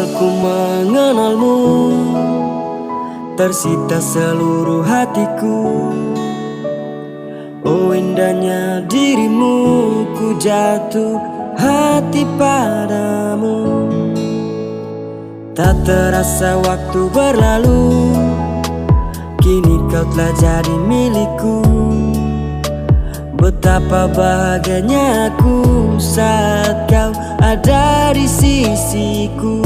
awal ku mengenalmu, tersita seluruh hatiku. Oh indahnya dirimu, ku jatuh hati padamu. Tak terasa waktu berlalu, kini kau telah jadi milikku. Betapa bahagianya aku saat kau ada di sisiku.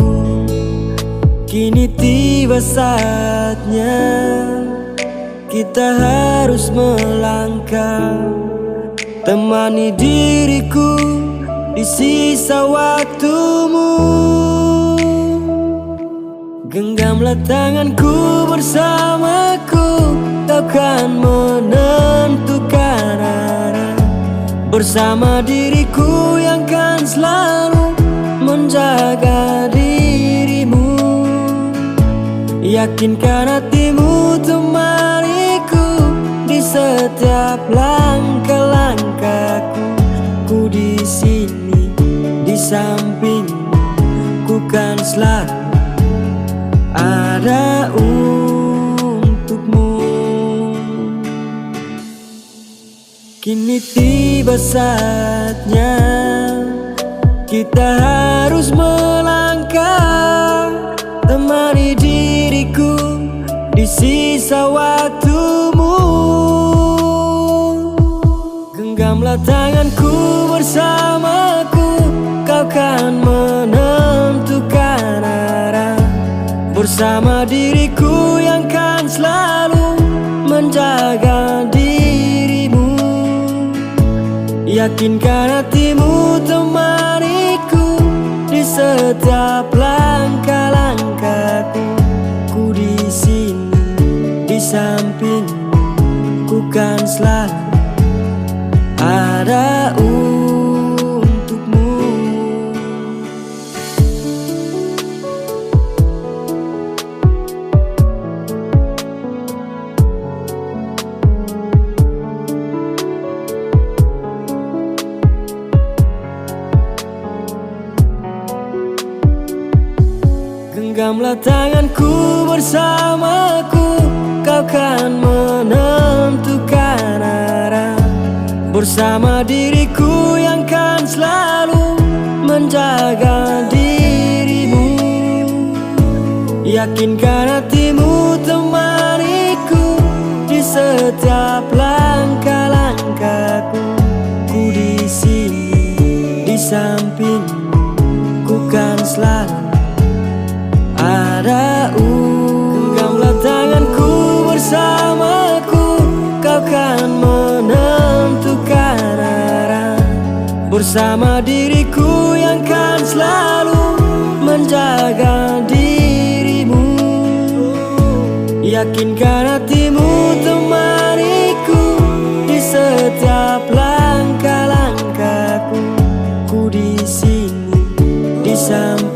Kini tiba saatnya kita harus melangkah. Temani diriku di sisa waktumu. Genggamlah tanganku bersamaku, kau kan menentukan arah. Bersama diriku yang kan selalu menjaga dirimu. Yakinkan hatimu temaniku di setiap langkah-langkahku. Ku di sini di sampingmu, ku kan selalu ada untukmu. Kini tiba saatnya kita harus melangkah. Temani diriku di sisa waktumu. Genggamlah tanganku bersamaku, kau kan menentukan arah. Bersama diriku yang kan selalu menjaga dirimu. Yakinkan hatimu temaniku di setiap langkah-langkahku. Ku di sini di sampingmu, ku kan selalu ada untukmu. Genggamlah tanganku bersamaku, kau kan menentukan arah. Bersama diriku yang kan selalu menjaga dirimu. Yakinkan hatimu temaniku di setiap langkah-langkahku. Ku di sini di sampingmu, ku kan selalu ada genggamlah tanganku bersamaku, kau kan menentukan arah. Bersama diriku yang kan selalu menjaga dirimu. Yakinkan hatimu temaniku di setiap langkah-langkahku. Ku di sini di samping